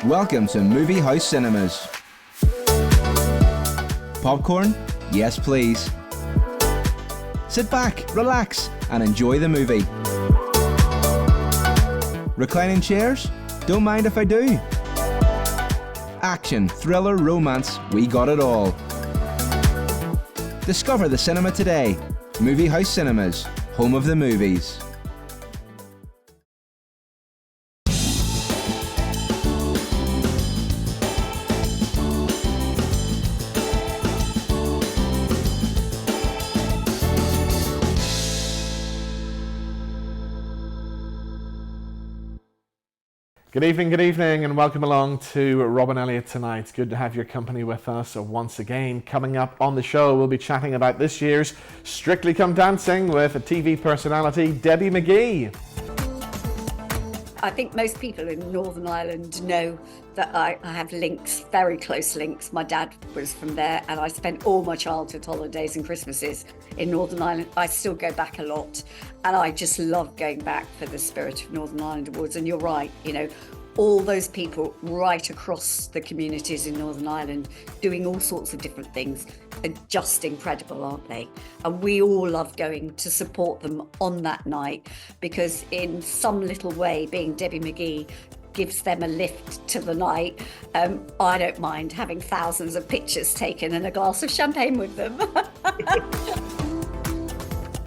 Welcome to Movie House Cinemas. Popcorn? Yes, please. Sit back, relax, and enjoy the movie. Reclining chairs? Don't mind if I do. Action, thriller, romance, we got it all. Discover the cinema today. Movie House Cinemas, home of the movies. Good evening, and welcome along to Rob and Elliott tonight. Good to have your company with us once again. Coming up on the show, we'll be chatting about this year's Strictly Come Dancing with TV personality Debbie McGee. I think most people in Northern Ireland know that I have links, very close links. My dad was from there, and I spent all my childhood holidays and Christmases in Northern Ireland. I still go back a lot, and I just love going back for the spirit of Northern Ireland Awards. And you're right, you know, all those people right across the communities in Northern Ireland doing all sorts of different things are just incredible, aren't they? And we all love going to support them on that night, because in some little way, being Debbie McGee gives them a lift to the night. I don't mind having thousands of pictures taken and a glass of champagne with them.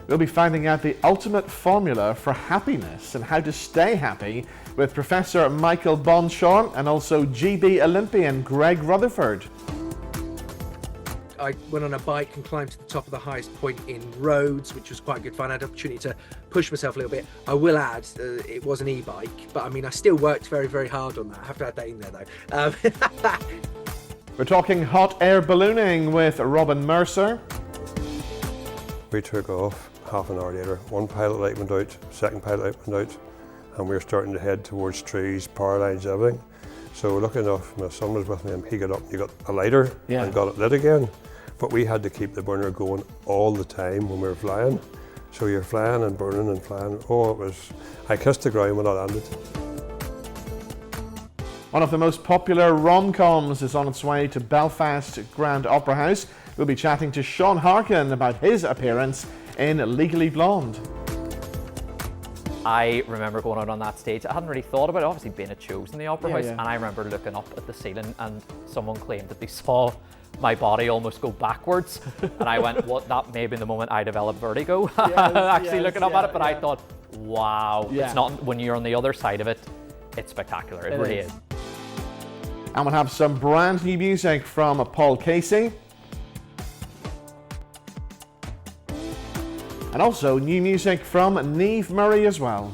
We'll be finding out the ultimate formula for happiness and how to stay happy with Professor Michael Bonshor and also GB Olympian Greg Rutherford. I went on a bike and climbed to the top of the highest point in Rhodes, which was quite good fun. I had the opportunity to push myself a little bit. I will add, it was an e-bike, but I mean, I still worked very, very hard on that. I have to add that in there though. We're talking hot air ballooning with Robin Mercer. We took off half an hour later. One pilot light went out, second pilot light went out, and we were starting to head towards trees, power lines, everything. So lucky enough, my son was with me and he got up and he got a lighter and got it lit again. But we had to keep the burner going all the time when we were flying. So you're flying and burning and flying. Oh, it was, I kissed the ground when I landed. One of the most popular rom-coms is on its way to Belfast Grand Opera House. We'll be chatting to Sean Harkin about his appearance in Legally Blonde. I remember going out on that stage. I hadn't really thought about it, obviously being at shows in the Opera House, and I remember looking up at the ceiling and someone claimed that they saw my body almost go backwards. And I went, what, that may have been the moment I developed vertigo, looking up at it, but I thought, wow, it's not, when you're on the other side of it, it's spectacular, it really is. And we'll have some brand new music from Paul Casey. And also new music from NIamh Murray as well.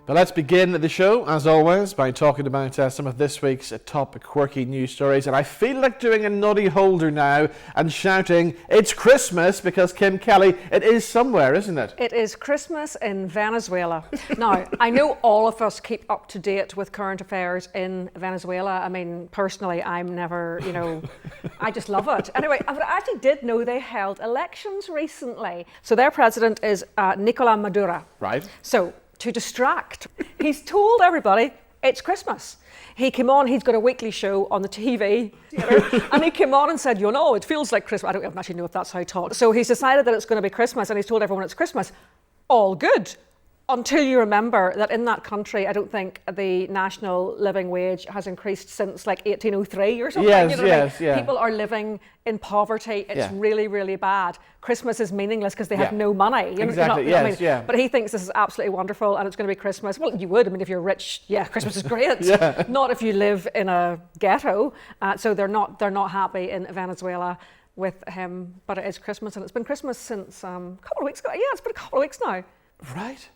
But let's begin the show, as always, by talking about some of this week's top quirky news stories. And I feel like doing a noddy holder now and shouting, it's Christmas, because Kim Kelly, it is somewhere, isn't it? It is Christmas in Venezuela. Now, I know all of us keep up to date with current affairs in Venezuela. I mean, personally, I'm never, you know, I just love it. Anyway, I actually did know they held elections recently. So their president is Nicolás Maduro. Right. So, to distract, he's told everybody it's Christmas. He came on, he's got a weekly show on the TV, you know, and he came on and said, you know, it feels like Christmas. I don't actually know if that's how he talked. So he's decided that it's going to be Christmas, and he's told everyone it's Christmas. All good. Until you remember that in that country, I don't think the national living wage has increased since like 1803 or something. Yes, you know what I mean? yeah. People are living in poverty. It's really, really bad. Christmas is meaningless because they have no money. You Exactly, know, I mean? But he thinks this is absolutely wonderful and it's going to be Christmas. Well, you would. I mean, if you're rich, Christmas is great. Not if you live in a ghetto. So they're not happy in Venezuela with him. But it is Christmas, and it's been Christmas since a couple of weeks ago. Yeah, it's been a couple of weeks now. Right.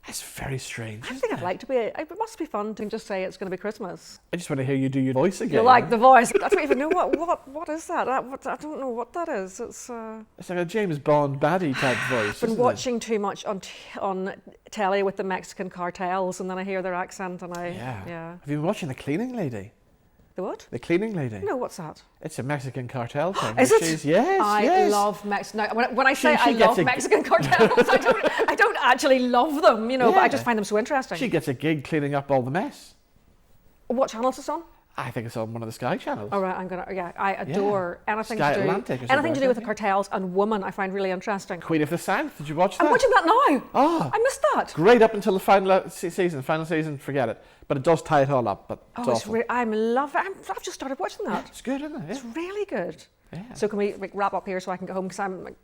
That's very strange. I think I'd like to be. It must be fun to just say it's going to be Christmas. I just want to hear you do your voice again. You like the voice? I don't even know what is that. I don't know what that is. It's like a James Bond baddie type voice. I've been watching too much on telly with the Mexican cartels, and then I hear their accent, and I Have you been watching The Cleaning Lady? The what? The cleaning lady. No, what's that? It's a Mexican cartel thing. Is it? Yes, I love Mexican. When I say I gets love Mexican cartels, I don't actually love them, but I just find them so interesting. She gets a gig cleaning up all the mess. What channel is this on? I think it's on one of the Sky channels. All right, I adore anything Sky to do Atlantic or anything something to do with the cartels and women. I find really interesting. Queen of the South. Did you watch that? I'm watching that now. Oh, I missed that. Great up until the final season. Final season, forget it. But it does tie it all up. But it's awful. I've just started watching that. It's good, isn't it? Yeah. It's really good. Yeah. So can we wrap up here so I can go home, because I'm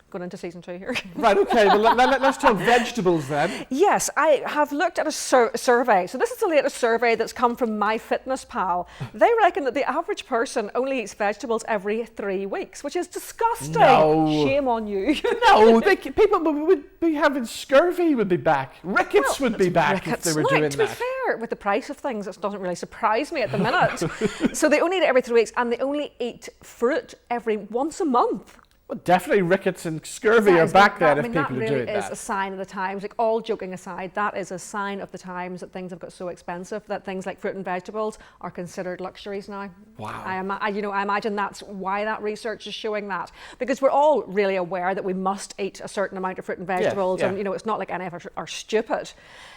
going into season 2 here. Right, okay, well, let's talk vegetables then. Yes, I have looked at a survey. So this is the latest survey that's come from MyFitnessPal. They reckon that the average person only eats vegetables every 3 weeks, which is disgusting. No. Shame on you. No, people would be having scurvy would be back. Rickets would be back if they were doing that. To be fair, with the price of things, it doesn't really surprise me at the minute. So they only eat it every 3 weeks, and they only eat fruit once a month. Well, definitely rickets and scurvy are back there if people are doing that. That really is a sign of the times. Like, all joking aside, that is a sign of the times that things have got so expensive that things like fruit and vegetables are considered luxuries now. Wow. I imagine that's why that research is showing that, because we're all really aware that we must eat a certain amount of fruit and vegetables, and it's not like any of us are stupid.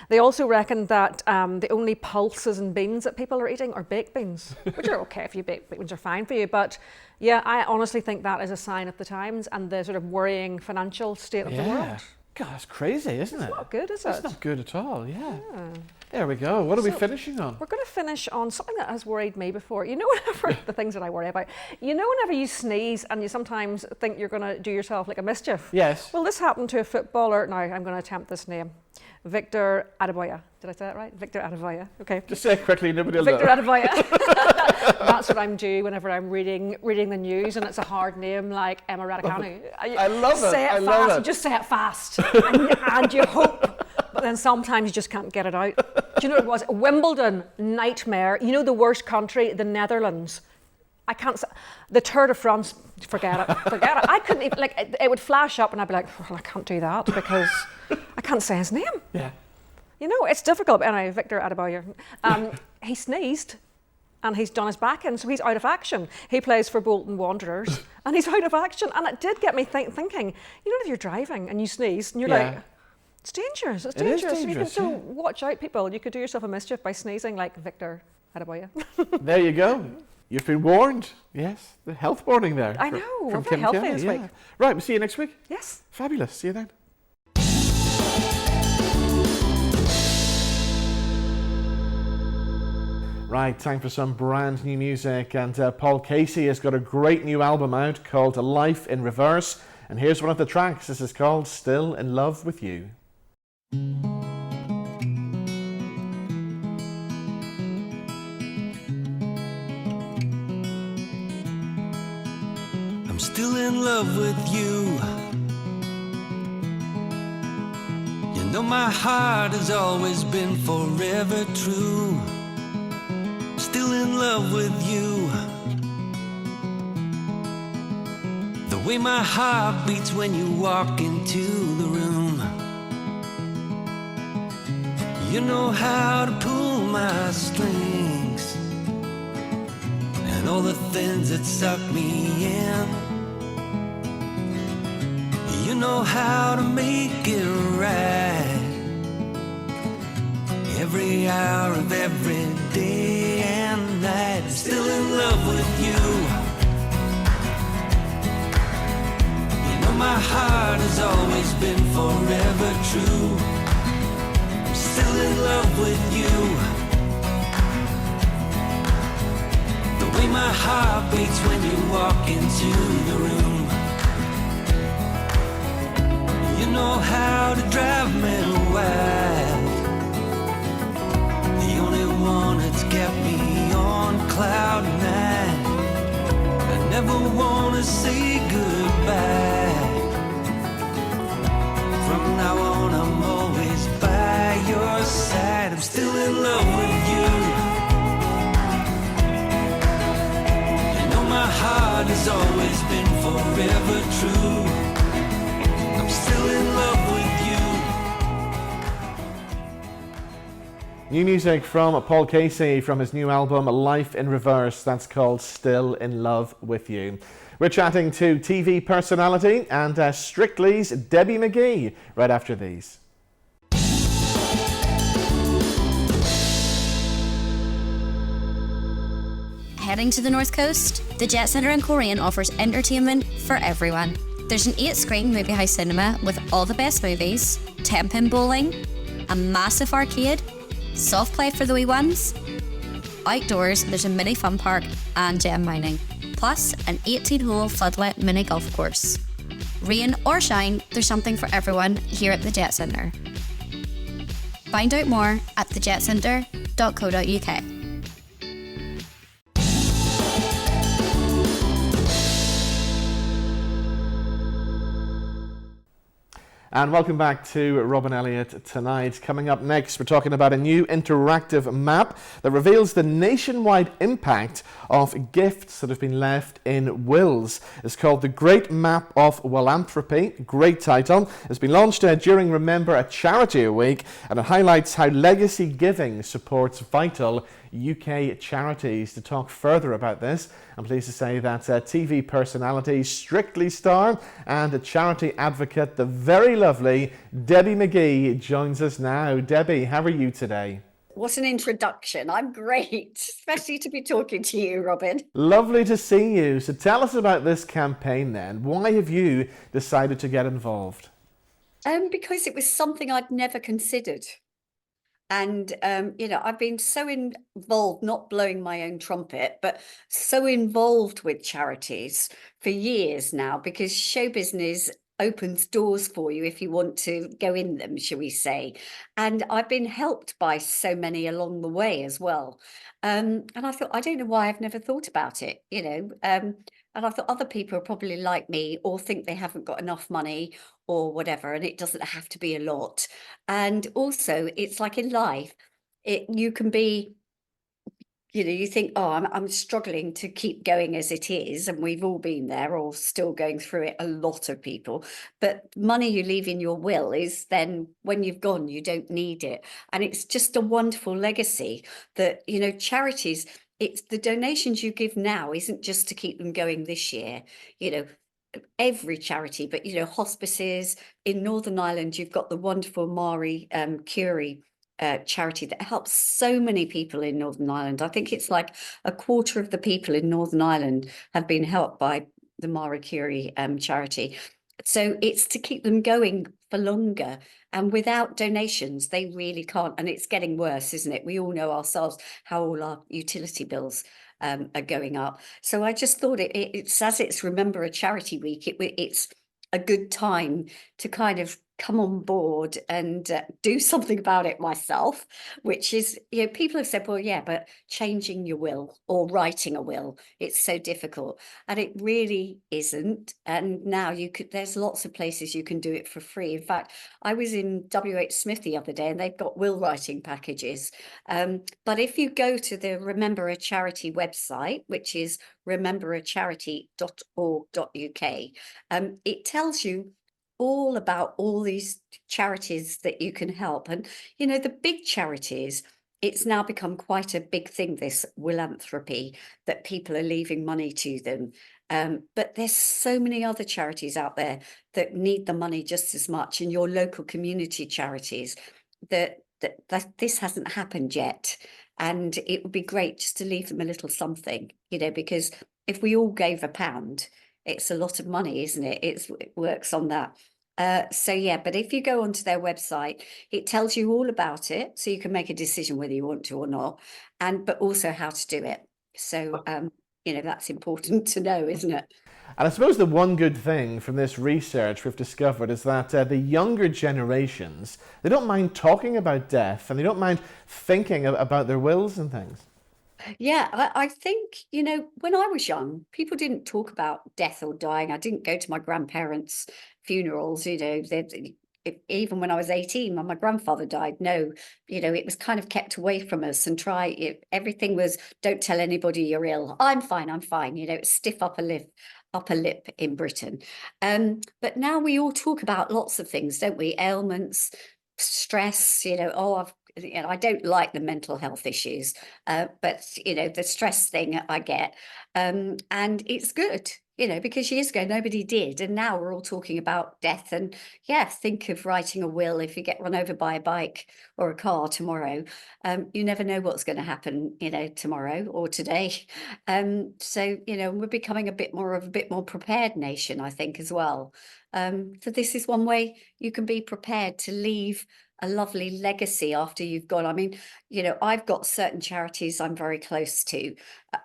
They also reckon that the only pulses and beans that people are eating are baked beans, which are okay if you baked beans are fine for you, but yeah, I honestly think that is a sign of the times and the sort of worrying financial state of the world. God, that's crazy, isn't it? It's not good, is it? It's not good at all, yeah. There we go. What are we finishing on? We're going to finish on something that has worried me before. Whenever the things that I worry about, whenever you sneeze and you sometimes think you're going to do yourself like a mischief. Yes. Well, this happened to a footballer. Now, I'm going to attempt this name. Victor Adebayo. Did I say that right? Victor Adebayo. Okay. Just say it quickly, nobody will know. Victor Adebayo. That's what I'm doing whenever I'm reading the news and it's a hard name like Emma Raducanu. I love it. Say it fast. Love it. Just say it fast. and you hope. But then sometimes you just can't get it out. Do you know what it was? Wimbledon, nightmare. The worst country, the Netherlands. I can't say, the Tour de France, forget it. I couldn't even, it would flash up and I'd be like, well, I can't do that because I can't say his name. Yeah. It's difficult. But anyway, Victor Adebayo, he sneezed and he's done his back in, so he's out of action. He plays for Bolton Wanderers and he's out of action. And it did get me thinking, if you're driving and you sneeze and you're like, it's dangerous. It's dangerous. Is dangerous. So watch out, people. You could do yourself a mischief by sneezing like Victor Adebayo. There you go. You've been warned. Yes, the health warning there. I know. We're from very Kim healthy Kelly. this week. Right, we'll see you next week. Yes. Fabulous. See you then. Right, time for some brand new music, and Paul Casey has got a great new album out called Life in Reverse, and here's one of the tracks. This is called Still in Love with You. I'm still in love with you. My heart has always been forever true. Still in love with you. The way my heart beats when you walk into the room. You know how to pull my strings and all the things that suck me in. You know how to make it right every hour of every day and night. I'm still in love with you. My heart has always been forever true. I'm still in love with you. The way my heart beats when you walk into the room. You know how to drive me wild. The only one that's kept me on cloud nine. I never want to say goodbye. From now on I'm always by your side. I'm still in love with you. You know my heart has always been forever true. I'm still in love with you. New music from Paul Casey from his new album Life in Reverse, that's called Still in Love with You. We're chatting to TV personality and Strictly's Debbie McGee right after these. Heading to the North Coast? The Jet Centre in Coleraine offers entertainment for everyone. There's an 8-screen movie house cinema with all the best movies, 10-pin bowling, a massive arcade, soft play for the wee ones. Outdoors, there's a mini fun park and gem mining, plus an 18-hole floodlit mini golf course. Rain or shine, there's something for everyone here at the Jet Centre. Find out more at thejetcentre.co.uk. And welcome back to Rob and Elliott tonight. Coming up next, we're talking about a new interactive map that reveals the nationwide impact of gifts that have been left in wills. It's called The Great Map of Philanthropy. Great title. It's been launched during Remember a Charity Week, and it highlights how legacy giving supports vital UK charities. To talk further about this, I'm pleased to say that TV personality, Strictly star and a charity advocate, the very lovely Debbie McGee joins us now. Debbie, how are you today? What an introduction. I'm great, especially to be talking to you, Robin. Lovely to see you. So tell us about this campaign then. Why have you decided to get involved? Because it was something I'd never considered. And, I've been so involved, not blowing my own trumpet, but so involved with charities for years now, because show business opens doors for you if you want to go in them, shall we say. And I've been helped by so many along the way as well. And I thought, I don't know why I've never thought about it, and I thought other people are probably like me or think they haven't got enough money or whatever, and it doesn't have to be a lot. And also, it's like in life, you can be, you think, oh, I'm struggling to keep going as it is, and we've all been there or still going through it, a lot of people. But money you leave in your will is then when you've gone, you don't need it. And it's just a wonderful legacy that, charities, it's the donations you give now isn't just to keep them going this year, every charity, but, hospices in Northern Ireland, you've got the wonderful Marie Curie charity that helps so many people in Northern Ireland. I think it's like a quarter of the people in Northern Ireland have been helped by the Marie Curie charity. So it's to keep them going for longer. And without donations, they really can't. And it's getting worse, isn't it? We all know ourselves how all our utility bills are going up. So I just thought it's as it's Remember a Charity Week, it's a good time to kind of come on board and do something about it myself, which is, people have said, well, yeah, but changing your will or writing a will, it's so difficult. And it really isn't. And now there's lots of places you can do it for free. In fact, I was in WH Smith the other day and they've got will writing packages. But if you go to the Remember a Charity website, which is rememberacharity.org.uk, it tells you all about all these charities that you can help. And, the big charities, it's now become quite a big thing, this philanthropy, that people are leaving money to them. But there's so many other charities out there that need the money just as much, and your local community charities, that this hasn't happened yet. And it would be great just to leave them a little something, because if we all gave £1, it's a lot of money, isn't it? It works on that. But if you go onto their website, it tells you all about it, so you can make a decision whether you want to or not, but also how to do it. So, that's important to know, isn't it? And I suppose the one good thing from this research we've discovered is that the younger generations, they don't mind talking about death and they don't mind thinking about their wills and things. Yeah, I think, when I was young, people didn't talk about death or dying. I didn't go to my grandparents' funerals, even when I was 18, when my grandfather died. No, it was kind of kept away from us and everything was, don't tell anybody you're ill. I'm fine. Stiff upper lip in Britain. But now we all talk about lots of things, don't we? Ailments, stress, I don't like the mental health issues, but the stress thing I get, and it's good, because years ago nobody did, and now we're all talking about death. And think of writing a will if you get run over by a bike or a car tomorrow. You never know what's going to happen, tomorrow or today. So we're becoming a bit more prepared nation, I think, as well. So this is one way you can be prepared to leave a lovely legacy after you've gone. I mean, I've got certain charities I'm very close to.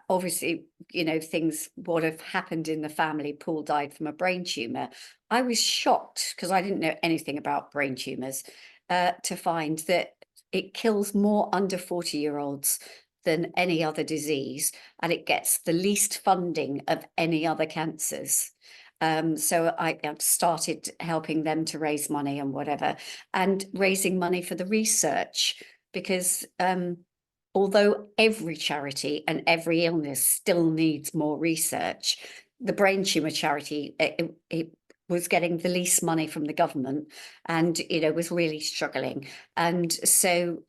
Obviously, things, what have happened in the family. Paul died from a brain tumour. I was shocked, because I didn't know anything about brain tumours, to find that it kills more under 40-year-olds than any other disease, and it gets the least funding of any other cancers. So I started helping them to raise money and whatever, and raising money for the research, because although every charity and every illness still needs more research, the brain tumour charity, it was getting the least money from the government, and was really struggling. And so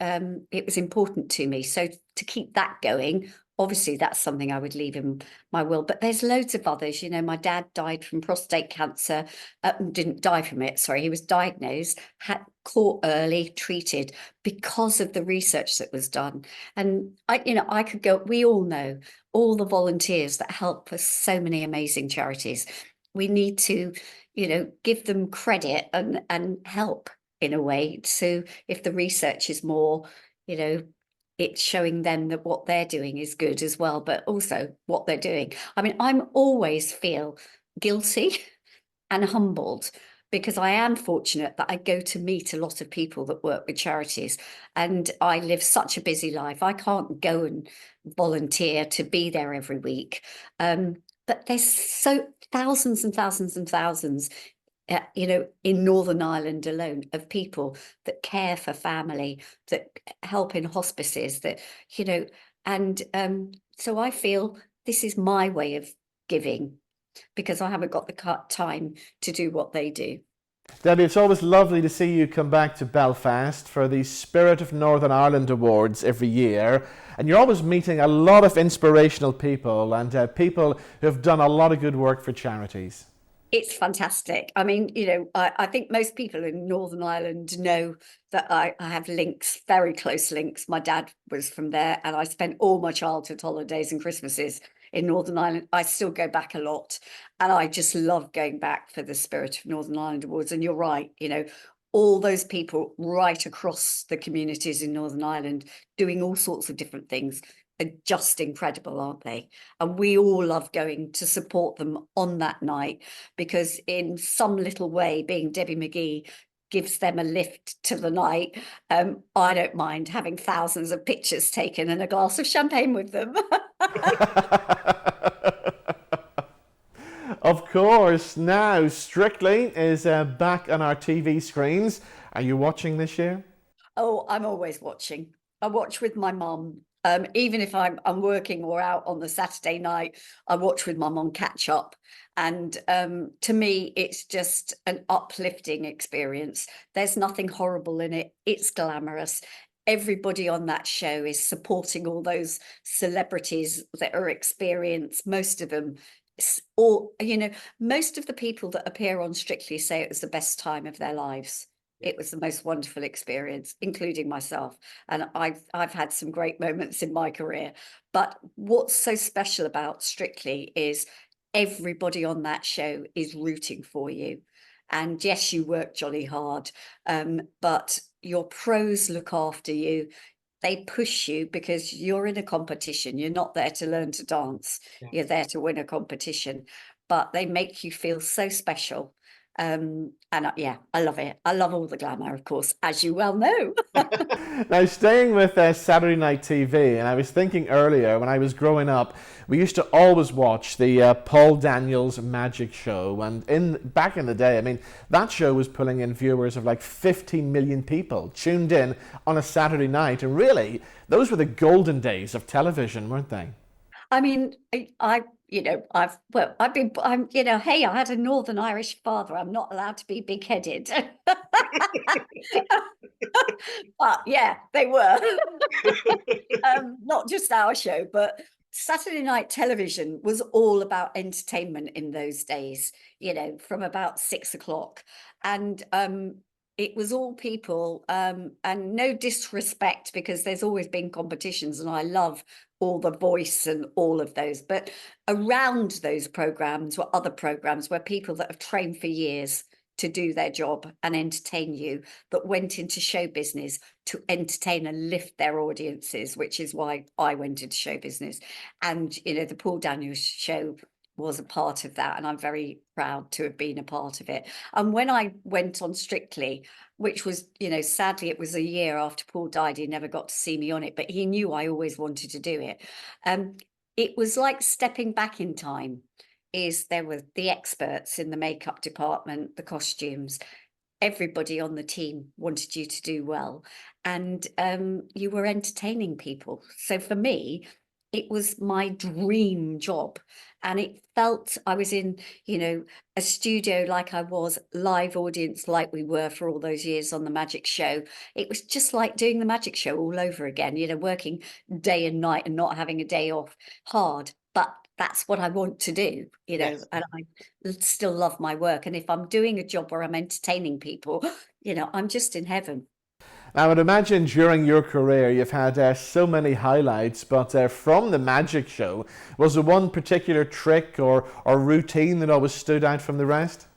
it was important to me. So to keep that going, obviously that's something I would leave in my will. But there's loads of others. My dad died from prostate cancer. Didn't die from it, sorry. He was diagnosed, caught early, treated, because of the research that was done. And I could go, we all know all the volunteers that help us, so many amazing charities. We need to, give them credit and help in a way. So if the research is more, it's showing them that what they're doing is good as well, but also what they're doing. I mean, I'm always feel guilty and humbled, because I am fortunate that I go to meet a lot of people that work with charities, and I live such a busy life. I can't go and volunteer to be there every week. But there's so thousands and thousands and thousands, in Northern Ireland alone, of people that care for family, that help in hospices, that, and so I feel this is my way of giving, because I haven't got the time to do what they do. Debbie, it's always lovely to see you come back to Belfast for the Spirit of Northern Ireland Awards every year. And you're always meeting a lot of inspirational people, and people who have done a lot of good work for charities. It's fantastic. I mean, I think most people in Northern Ireland know that I have links, very close links. My dad was from there, and I spent all my childhood holidays and Christmases in Northern Ireland. I still go back a lot, and I just love going back for the Spirit of Northern Ireland Awards. And you're right, all those people right across the communities in Northern Ireland doing all sorts of different things are just incredible, aren't they? And we all love going to support them on that night, because in some little way, being Debbie McGee gives them a lift to the night. I don't mind having thousands of pictures taken and a glass of champagne with them. Of course. Now, Strictly is back on our TV screens. Are you watching this year? Oh, I'm always watching. I watch with my mum. Even if I'm working or out on the Saturday night, I watch with mum on catch up. And to me, it's just an uplifting experience. There's nothing horrible in it. It's glamorous. Everybody on that show is supporting all those celebrities that are experienced. Most of them, or most of the people that appear on Strictly say it was the best time of their lives. It was the most wonderful experience, including myself. And I've had some great moments in my career. But what's so special about Strictly is everybody on that show is rooting for you. And yes, you work jolly hard, but your pros look after you. They push you, because you're in a competition. You're not there to learn to dance. Yeah. You're there to win a competition. But they make you feel so special. And I love it. I love all the glamour, of course, as you well know. Now, staying with Saturday Night TV, and I was thinking earlier, when I was growing up, we used to always watch the Paul Daniels Magic Show. And back in the day, I mean, that show was pulling in viewers of like 15 million people tuned in on a Saturday night. And really, those were the golden days of television, weren't they? I mean, hey, I had a Northern Irish father. I'm not allowed to be big-headed. But yeah, they were. Not just our show, but Saturday night television was all about entertainment in those days, from about 6 o'clock. And it was all people, and no disrespect, because there's always been competitions and I love all the Voice and all of those. But around those programs were other programs where people that have trained for years to do their job and entertain you, that went into show business to entertain and lift their audiences, which is why I went into show business. And, the Paul Daniels show was a part of that, and I'm very proud to have been a part of it. And when I went on Strictly, which was, sadly, it was a year after Paul died, he never got to see me on it, but he knew I always wanted to do it. It was like stepping back in time. There were the experts in the makeup department, the costumes, everybody on the team wanted you to do well, and you were entertaining people. So for me, it was my dream job, and it felt I was in, a studio like I was, live audience like we were for all those years on the magic show. It was just like doing the magic show all over again, working day and night and not having a day off. Hard, but that's what I want to do, Yes. and I still love my work. And if I'm doing a job where I'm entertaining people, I'm just in heaven. I would imagine during your career you've had so many highlights, but from the magic show, was there one particular trick or routine that always stood out from the rest?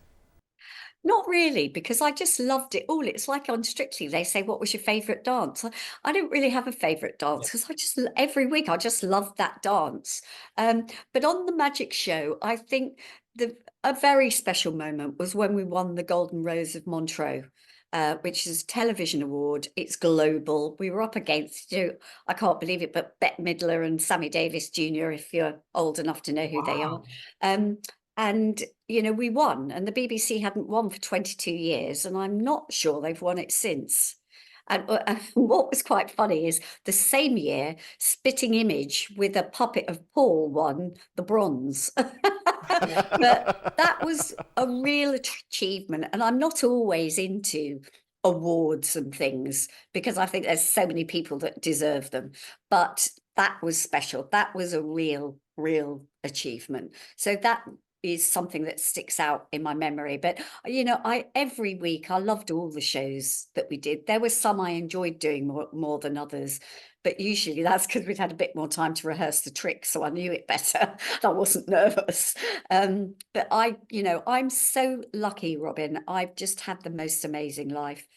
Not really, because I just loved it all. It's like on Strictly, they say, what was your favourite dance? I don't really have a favourite dance, because every week I just loved that dance. But on the magic show, I think a very special moment was when we won the Golden Rose of Montreux, which is a television award. It's global. We were up against, I can't believe it, but Bette Midler and Sammy Davis Jr., if you're old enough to know who they are. And, we won, and the BBC hadn't won for 22 years, and I'm not sure they've won it since. And what was quite funny is the same year, Spitting Image with a puppet of Paul won the bronze. But that was a real achievement. And I'm not always into awards and things, because I think there's so many people that deserve them. But that was special. That was a real achievement. So that is something that sticks out in my memory. But every week I loved all the shows that we did. There were some I enjoyed doing more than others, but usually that's because we'd had a bit more time to rehearse the tricks, so I knew it better. I wasn't nervous. But I'm so lucky, Robin. I've just had the most amazing life.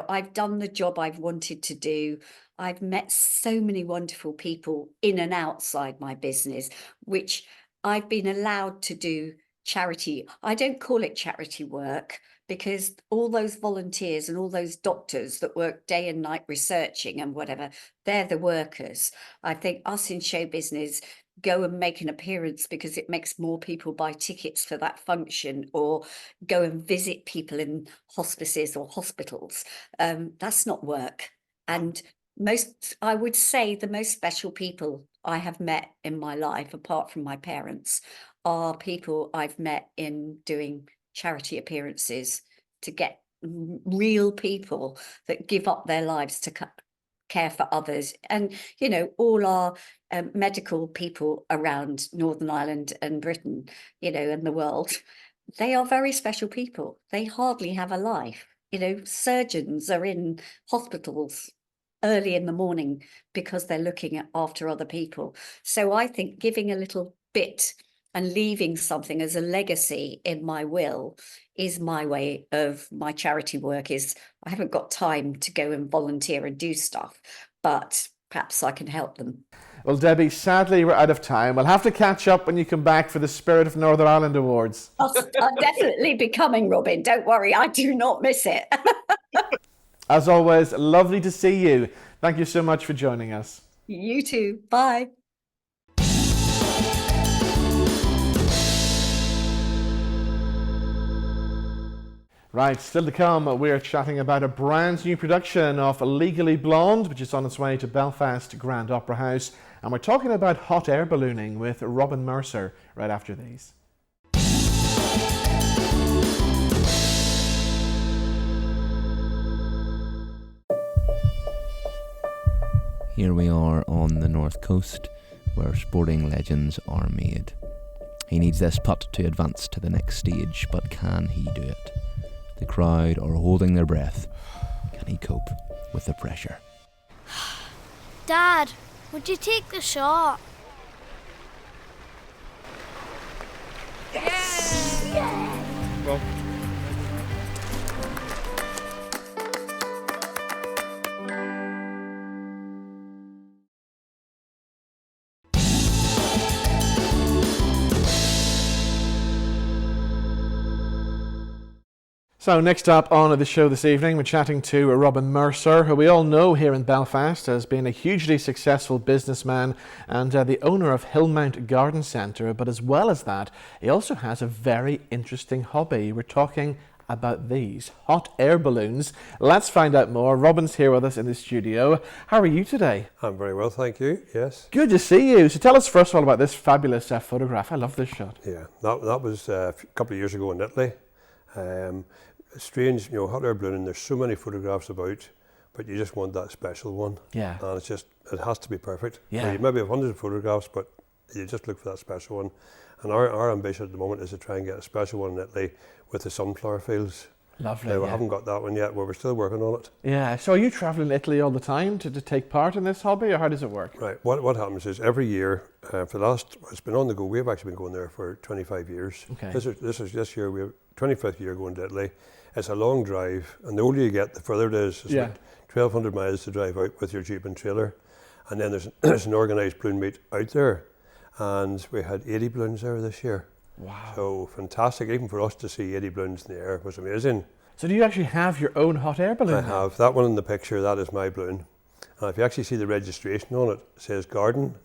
I've done the job I've wanted to do. I've met so many wonderful people in and outside my business, which I've been allowed to do charity. I don't call it charity work, because all those volunteers and all those doctors that work day and night researching and whatever, they're the workers. I think us in show business go and make an appearance because it makes more people buy tickets for that function, or go and visit people in hospices or hospitals. That's not work. And I would say the most special people I have met in my life, apart from my parents, are people I've met in doing charity appearances, to get real people that give up their lives to care for others. And, all our medical people around Northern Ireland and Britain, and the world, they are very special people. They hardly have a life. Surgeons are in hospitals early in the morning because they're looking after other people. So I think giving a little bit and leaving something as a legacy in my will is my way of my charity work. I haven't got time to go and volunteer and do stuff, but perhaps I can help them. Well, Debbie, sadly we're out of time. We'll have to catch up when you come back for the Spirit of Northern Ireland Awards. I'll definitely be coming, Robin. Don't worry, I do not miss it. As always, lovely to see you. Thank you so much for joining us. You too. Bye. Right, still to come, we're chatting about a brand new production of Legally Blonde, which is on its way to Belfast Grand Opera House. And we're talking about hot air ballooning with Robin Mercer right after these. Here we are on the north coast, where sporting legends are made. He needs this putt to advance to the next stage, but can he do it? The crowd are holding their breath. Can he cope with the pressure? Dad, would you take the shot? Yes! Yes! Well, so next up on the show this evening, we're chatting to Robin Mercer, who we all know here in Belfast as being a hugely successful businessman and the owner of Hillmount Garden Centre. But as well as that, he also has a very interesting hobby. We're talking about these hot air balloons. Let's find out more. Robin's here with us in the studio. How are you today? I'm very well, thank you. Yes. Good to see you. So tell us first of all about this fabulous photograph. I love this shot. Yeah, that was a couple of years ago in Italy. Strange, hot air ballooning, there's so many photographs about, but you just want that special one. Yeah. And it has to be perfect. Yeah. You maybe have hundreds of photographs, but you just look for that special one. And our ambition at the moment is to try and get a special one in Italy with the sunflower fields. Lovely. We haven't got that one yet, but we're still working on it. Yeah. So are you travelling to Italy all the time to take part in this hobby, or how does it work? Right. What happens is every year, it's been on the go. We've actually been going there for 25 years. Okay. This year, we're 25th year going to Italy. It's a long drive, and the older you get, the further it is. It's about 1,200 miles to drive out with your Jeep and trailer. And then there's an organised balloon meet out there, and we had 80 balloons there this year. Wow. So fantastic, even for us to see 80 balloons in the air was amazing. So do you actually have your own hot air balloon? I have. That one in the picture, that is my balloon. And if you actually see the registration on it, it says garden.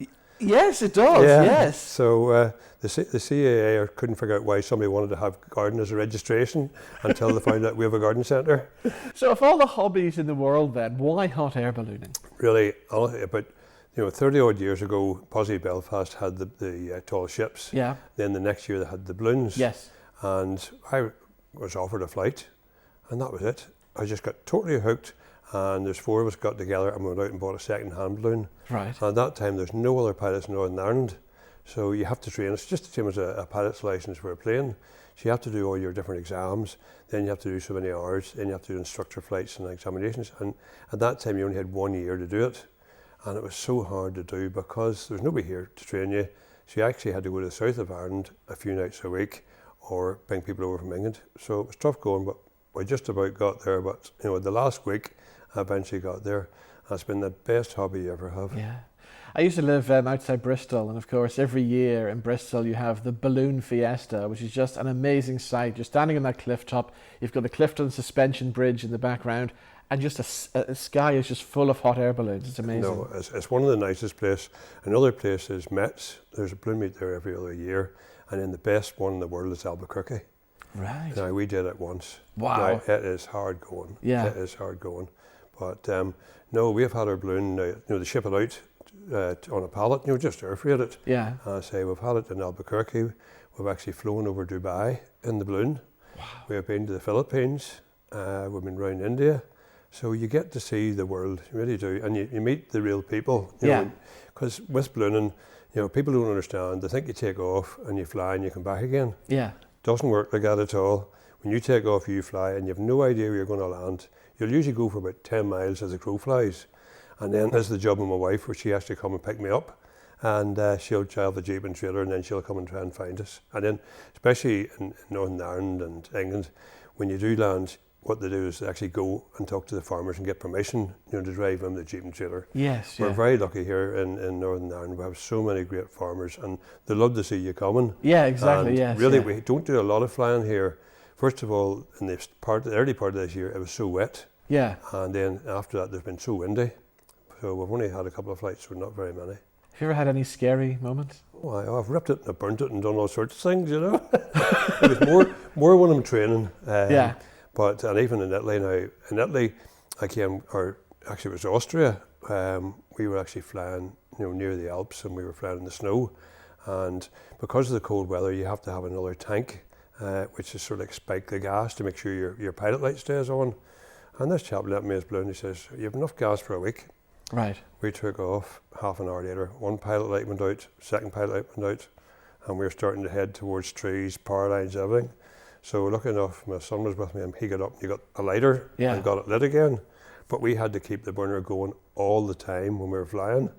Yes, it does, yes. So the CAA couldn't figure out why somebody wanted to have garden as a registration until they found out we have a garden centre. So of all the hobbies in the world then, why hot air ballooning? Really, about 30 odd years ago, Posse Belfast had the tall ships. Yeah. Then the next year they had the balloons. Yes. And I was offered a flight, and that was it. I just got totally hooked. And there's four of us got together and we went out and bought a second-hand balloon. Right. And at that time, there's no other pilots in Northern Ireland, so you have to train. It's just the same as a pilot's license for a plane. So you have to do all your different exams, then you have to do so many hours, then you have to do instructor flights and examinations. And at that time, you only had 1 year to do it. And it was so hard to do because there's nobody here to train you. So you actually had to go to the south of Ireland a few nights a week or bring people over from England. So it was tough going, but we just about got there. But the last week, I eventually got there. It's been the best hobby you ever have. Yeah. I used to live outside Bristol, and of course every year in Bristol you have the Balloon Fiesta, which is just an amazing sight. You're standing on that cliff top, you've got the Clifton Suspension Bridge in the background, and just a sky is just full of hot air balloons. It's amazing. No, it's one of the nicest places. Another place is Metz. There's a balloon meet there every other year, and then the best one in the world is Albuquerque. Right. Now, we did it once. Wow. Now, it is hard going. Yeah. It is hard going. But no, we've had our balloon, they ship it out on a pallet, just air freight it. Yeah. We've had it in Albuquerque. We've actually flown over Dubai in the balloon. Wow. We have been to the Philippines. We've been around India. So you get to see the world, you really do. And you meet the real people. Because with ballooning, people don't understand. They think you take off and you fly and you come back again. Yeah. Doesn't work like that at all. When you take off, you fly, and you have no idea where you're going to land. You'll usually go for about 10 miles as the crow flies. And then there's the job of my wife, where she has to come and pick me up. And she'll drive the Jeep and trailer, and then she'll come and try and find us. And then, especially in Northern Ireland and England, when you do land, what they do is they actually go and talk to the farmers and get permission, to drive them the Jeep and trailer. Yes, We're very lucky here in Northern Ireland. We have so many great farmers, and they love to see you coming. Yeah, exactly. And yes. Really, we don't do a lot of flying here. First of all, in the early part of this year, it was so wet. Yeah. And then after that, there's been so windy. So we've only had a couple of flights, so not very many. Have you ever had any scary moments? Oh, I've ripped it and I've burnt it and done all sorts of things, It was more when I'm training. Yeah. And even in Italy now, it was Austria. We were actually flying, near the Alps, and we were flying in the snow. And because of the cold weather, you have to have another tank, which is sort of like spike the gas to make sure your pilot light stays on. And this chap let me his balloon. He says, "You have enough gas for a week." Right. We took off half an hour later. One pilot light went out, second pilot light went out, and we were starting to head towards trees, power lines, everything. So lucky enough, my son was with me, and he got up and he got a lighter and got it lit again. But we had to keep the burner going all the time when we were flying.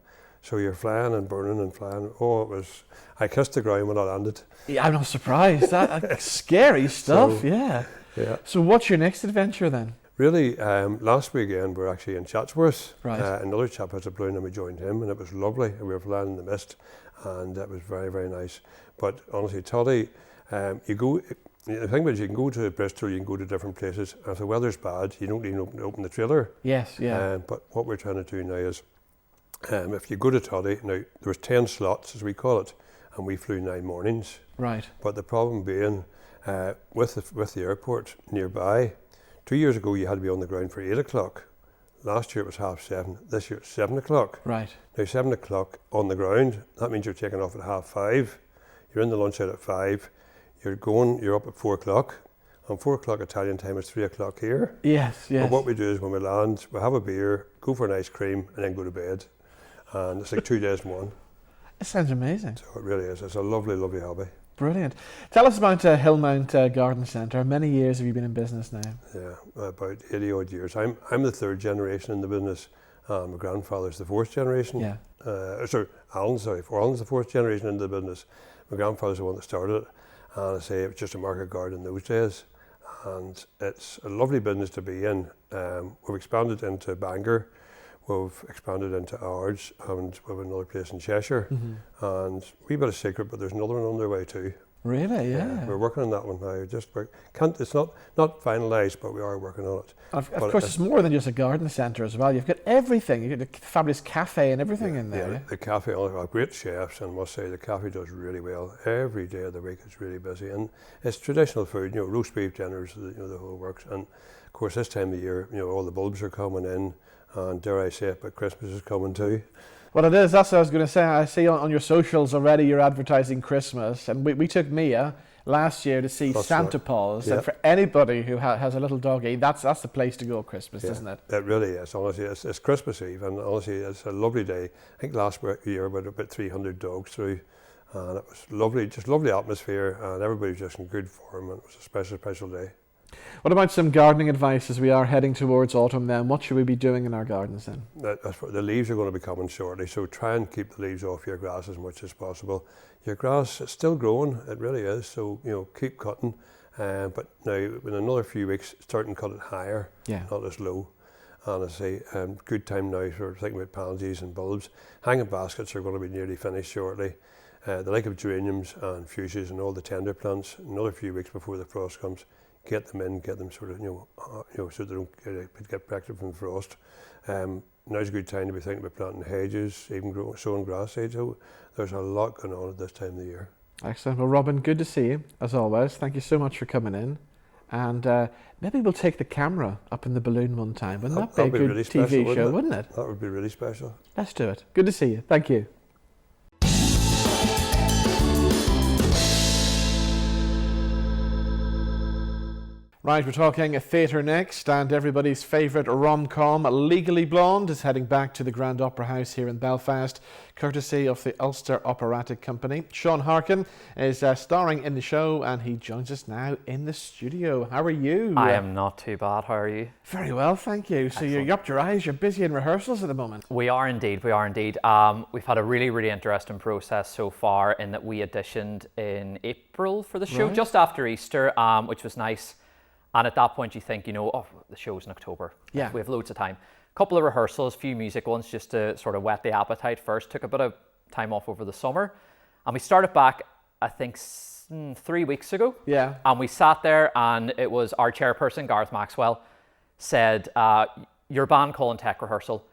So you're flying and burning and flying. Oh, it was... I kissed the ground when I landed. Yeah, I'm not surprised. That's scary stuff, So, yeah. Yeah. So what's your next adventure then? Really, last weekend we were actually in Chatsworth. Right. Another chap has a balloon and we joined him, and it was lovely. We were flying in the mist, and it was very, very nice. But honestly, Toddy, you go... The thing is, you can go to Bristol, you can go to different places. And if the weather's bad, you don't need to open the trailer. Yes, yeah. But what we're trying to do now is, if you go to Toddy, now there was 10 slots, as we call it, and we flew 9 mornings. Right. But the problem being, with the airport nearby, 2 years ago you had to be on the ground for 8 o'clock. Last year it was 7:30. This year it's 7 o'clock. Right. Now 7 o'clock on the ground, that means you're taking off at 5:30. You're in the lunch out at 5. You're up at 4 o'clock. On 4 o'clock Italian time, it's 3 o'clock here. Yes, yes. But what we do is when we land, we have a beer, go for an ice cream, and then go to bed. And it's like 2 days in one. It sounds amazing. So it really is. It's a lovely, lovely hobby. Brilliant. Tell us about Hillmount Garden Centre. How many years have you been in business now? Yeah, about 80 odd years. I'm the 3rd generation in the business. My grandfather's the 4th generation. Yeah. Alan's the 4th generation in the business. My grandfather's the one that started it. And I say it was just a market garden in those days. And it's a lovely business to be in. We've expanded into Bangor. We've expanded into Ards, and we have another place in Cheshire. Mm-hmm. And a wee bit of secret, but there's another one on their way too. Really? Yeah. We're working on that one now. It's not finalised, but we are working on it. Of course, it's more than just a garden centre as well. You've got everything. You've got the fabulous cafe and everything in there. Yeah, the cafe, we have great chefs, and I must say the cafe does really well. Every day of the week it's really busy, and it's traditional food. Roast beef dinners, the whole works. And of course, this time of year, all the bulbs are coming in, and dare I say it, but Christmas is coming too. Well, it is. That's what I was going to say. I see on your socials already you're advertising Christmas. And we took Mia last year to see Santa Paws. Yeah. And for anybody who has a little doggy, that's the place to go at Christmas, isn't it? It really is. Honestly, it's Christmas Eve, and honestly, it's a lovely day. I think last year we had about 300 dogs through, and it was lovely, just lovely atmosphere, and everybody was just in good form, and it was a special, special day. What about some gardening advice as we are heading towards autumn then? What should we be doing in our gardens then? The leaves are going to be coming shortly, so try and keep the leaves off your grass as much as possible. Your grass is still growing, it really is, so keep cutting. But now, in another few weeks, start and cut it higher, not as low. And I say, good time now for thinking about pansies and bulbs. Hanging baskets are going to be nearly finished shortly. The like of geraniums and fuchsias and all the tender plants, another few weeks before the frost comes. Get them in, get them sort of, so they don't get protected from frost. Now's a good time to be thinking about planting hedges, even sowing grass seeds. So there's a lot going on at this time of the year. Excellent. Well, Robin, good to see you, as always. Thank you so much for coming in. And maybe we'll take the camera up in the balloon one time. Wouldn't that be a good really TV show, wouldn't it? That would be really special. Let's do it. Good to see you. Thank you. Right, we're talking a theatre next, and everybody's favourite rom-com, Legally Blonde, is heading back to the Grand Opera House here in Belfast, courtesy of the Ulster Operatic Company. Sean Harkin is starring in the show, and he joins us now in the studio. How are you? I am not too bad. How are you? Very well, thank you. So you upped your eyes, you're busy in rehearsals at the moment. We are indeed, we are indeed. We've had a really, really interesting process so far in that we auditioned in April for the show, just after Easter, which was nice. And at that point you think, the show's in October. Yeah. We have loads of time. A couple of rehearsals, a few music ones just to sort of whet the appetite first. Took a bit of time off over the summer. And we started back, I think, 3 weeks ago. Yeah. And we sat there, and it was our chairperson, Gareth Maxwell, said, your band call and tech rehearsal,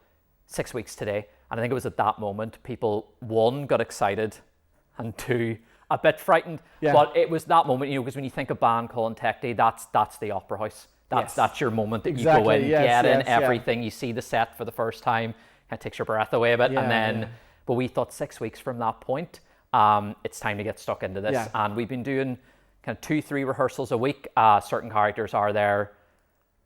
6 weeks today. And I think it was at that moment people, 1, got excited, and 2, a bit frightened, but it was that moment, because when you think of band call and tech day, that's the Opera House. That's your moment that you go in, get in everything. You see the set for the first time, it takes your breath away a bit, and then. But we thought 6 weeks from that point, it's time to get stuck into this, and we've been doing kind of 2-3 rehearsals a week. Certain characters are there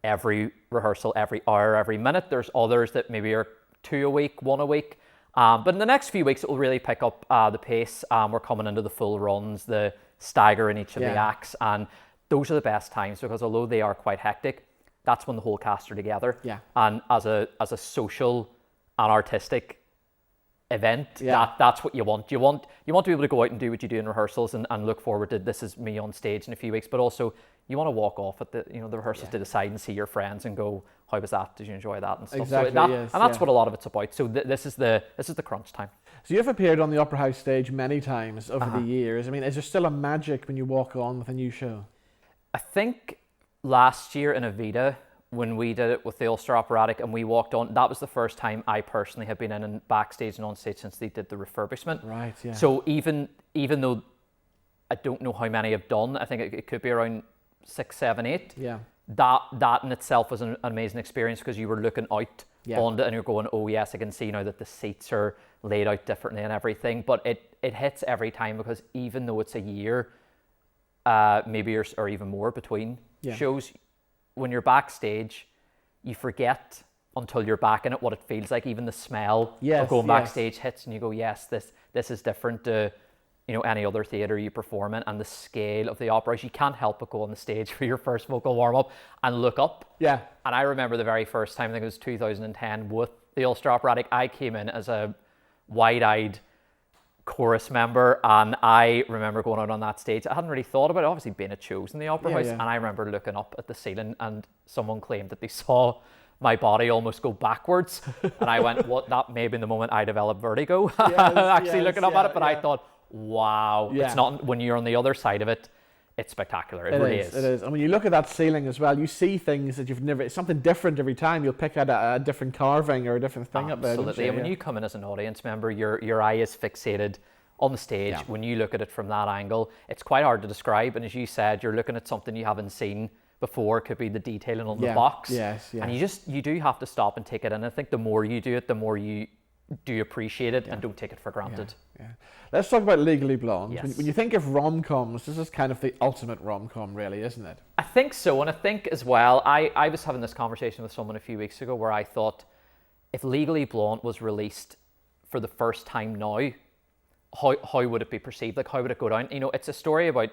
every rehearsal, every hour, every minute. There's others that maybe are 2 a week, 1 a week. But in the next few weeks, it will really pick up the pace. We're coming into the full runs, the stagger in each of the acts, and those are the best times because although they are quite hectic, that's when the whole cast are together. Yeah. And as a social and artistic event, that's what you want. You want to be able to go out and do what you do in rehearsals and look forward to this is me on stage in a few weeks, but also you want to walk off at the rehearsals to the side and see your friends and go, how was that? Did you enjoy that and stuff? Exactly. And that's what a lot of it's about. So this is the crunch time. So you've appeared on the Opera House stage many times over the years. I mean, is there still a magic when you walk on with a new show? I think last year in Avita, when we did it with the Ulster Operatic and we walked on, that was the first time I personally have been in and backstage and on stage since they did the refurbishment. Right, yeah. So even though I don't know how many have done, I think it could be around 6, 7, 8. Yeah. That in itself was an amazing experience because you were looking out on it and you're going, oh yes, I can see now that the seats are laid out differently and everything. But it hits every time because even though it's a year, maybe or even more between shows, when you're backstage, you forget until you're back in it what it feels like. Even the smell of going backstage hits and you go, yes, this is different to any other theatre you perform in, and the scale of the opera. You can't help but go on the stage for your first vocal warm-up and look up. Yeah. And I remember the very first time, I think it was 2010, with the Ulster Operatic, I came in as a wide-eyed chorus member, and I remember going out on that stage. I hadn't really thought about it, obviously being a chosen in the Opera House, and I remember looking up at the ceiling and someone claimed that they saw my body almost go backwards, and I went, what? That may be the moment I developed vertigo, looking up at it, but I thought, wow, it's not, when you're on the other side of it, it's spectacular. It really is. It is. And when you look at that ceiling as well, you see things that you've never, it's something different every time. You'll pick out a different carving or a different thing up there. Absolutely. And when you come in as an audience member, your eye is fixated on the stage. When you look at it from that angle, it's quite hard to describe. And as you said, you're looking at something you haven't seen before. It could be the detailing on the box. Yes. And you do have to stop and take it in. I think the more you do it, the more you do appreciate it and don't take it for granted. Yeah. Let's talk about Legally Blonde. Yes. When you think of rom-coms, this is kind of the ultimate rom-com, really, isn't it? I think so. And I think as well, I was having this conversation with someone a few weeks ago where I thought, if Legally Blonde was released for the first time now, how would it be perceived? Like, how would it go down? It's a story about,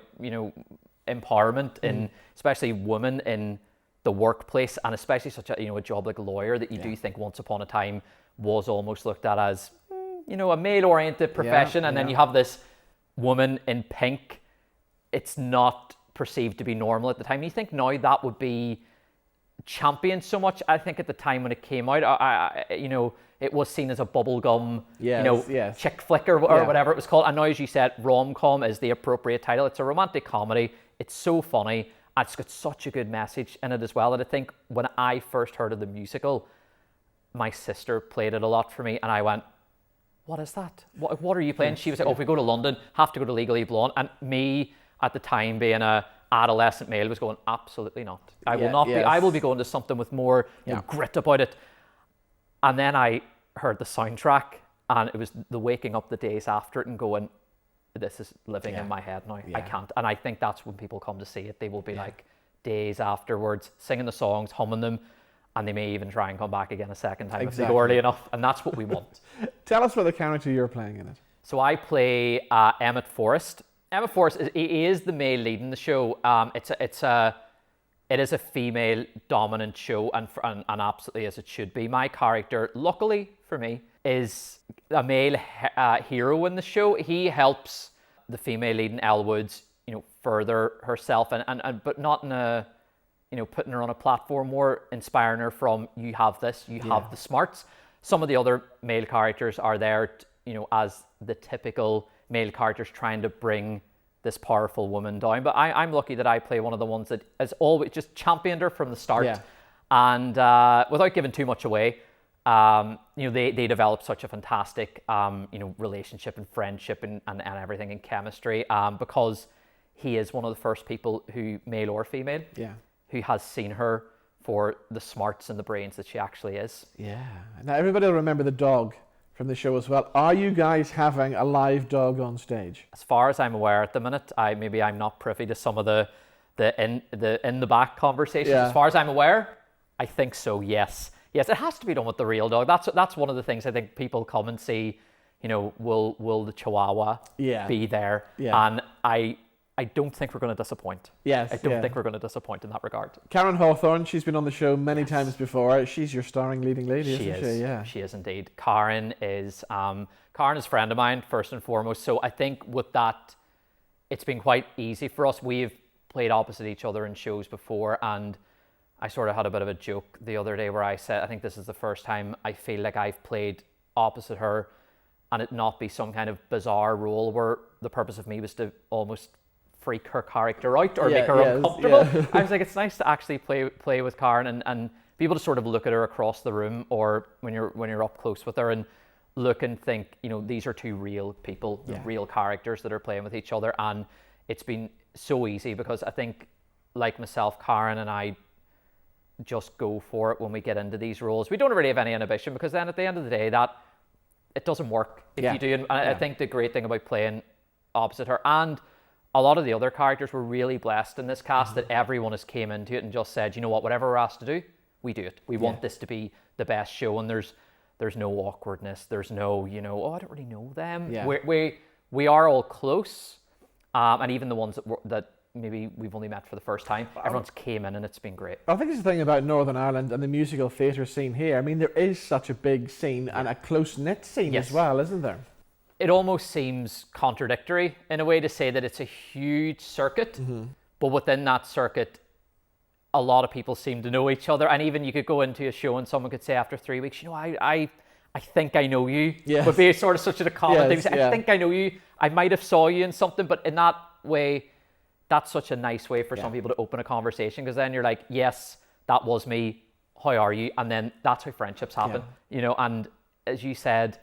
empowerment in, especially women in the workplace, and especially such a job like a lawyer that you do think once upon a time was almost looked at as, a male-oriented profession, and then you have this woman in pink. It's not perceived to be normal at the time. You think now that would be championed so much. I think at the time when it came out, it was seen as a bubblegum, chick flick or whatever it was called. And now, as you said, rom-com is the appropriate title. It's a romantic comedy. It's so funny. And it's got such a good message in it as well. And I think when I first heard of the musical, my sister played it a lot for me, and I went, what is that? What are you playing? She was like, if we go to London, have to go to Legally Blonde. And me, at the time, being a adolescent male, was going, absolutely not. I will not be. I will be going to something with more grit about it. And then I heard the soundtrack, and it was the waking up the days after it and going, this is living in my head now. I can't. And I think that's when people come to see it. They will be like days afterwards, singing the songs, humming them, and they may even try and come back again a second time if they go early enough. And that's what we want. Tell us about the character you're playing in it. So I play Emmett Forrest. Emmett Forrest is the male lead in the show. It is a female dominant show, and absolutely as it should be. My character, luckily for me, is a male hero in the show. He helps the female lead in Elle Woods, further herself, and but not in a, putting her on a platform, more inspiring her from, you have this, you have the smarts. Some of the other male characters are there, as the typical male characters trying to bring this powerful woman down. But I'm lucky that I play one of the ones that has always just championed her from the start. Yeah. And without giving too much away, they develop such a fantastic, relationship and friendship and everything, and chemistry, because he is one of the first people who, male or female, who has seen her for the smarts and the brains that she actually is. Yeah. Now everybody will remember the dog from the show as well. Are you guys having a live dog on stage? As far as I'm aware at the minute, I'm not privy to some of the in the back conversations. As far as I'm aware, I think so. Yes. Yes, it has to be done with the real dog. That's one of the things I think people come and see, will the Chihuahua be there? Yeah. And I don't think we're going to disappoint. Yes. I don't think we're going to disappoint in that regard. Karen Hawthorne, she's been on the show many times before. She's your starring leading lady, isn't she? Yeah. She is indeed. Karen is a friend of mine, first and foremost. So I think with that, it's been quite easy for us. We've played opposite each other in shows before, and I sort of had a bit of a joke the other day where I said, I think this is the first time I feel like I've played opposite her and it not be some kind of bizarre role where the purpose of me was to almost freak her character out or make her uncomfortable. Yeah. I was like, it's nice to actually play with Karen and be able to sort of look at her across the room, or when you're up close with her, and look and think, these are two real people, real characters that are playing with each other. And it's been so easy because I think, like myself, Karen and I just go for it when we get into these roles. We don't really have any inhibition, because then at the end of the day, that it doesn't work if you do. And I think the great thing about playing opposite her, and a lot of the other characters, were really blessed in this cast that everyone has came into it and just said, whatever we're asked to do, we do it. We want this to be the best show, and there's no awkwardness. There's no, I don't really know them. Yeah. We are all close, and even the ones that maybe we've only met for the first time, everyone's came in and it's been great. I think it's the thing about Northern Ireland and the musical theatre scene here. I mean, there is such a big scene and a close-knit scene as well, isn't there? It almost seems contradictory in a way to say that it's a huge circuit, but within that circuit, a lot of people seem to know each other. And even you could go into a show and someone could say after 3 weeks, I think I know you. Yes. Would be sort of such a common thing. I think I know you. I might have saw you in something, but in that way, that's such a nice way for some people to open a conversation, because then you're like, yes, that was me. How are you? And then that's how friendships happen. And as you said,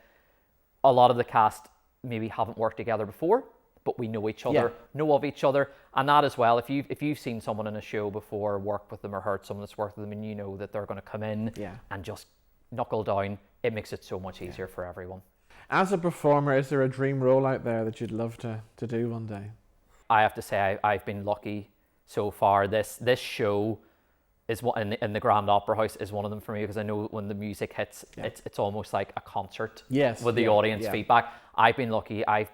a lot of the cast maybe haven't worked together before, but we know each other, know of each other. And that as well, if you've seen someone in a show before, worked with them, or heard someone that's worked with them, and you know that they're going to come in and just knuckle down, it makes it so much easier for everyone. As a performer, is there a dream role out there that you'd love to do one day? I have to say I've been lucky so far. This show is one in the Grand Opera House is one of them for me, because I know when the music hits, it's almost like a concert with the audience feedback. I've been lucky. I've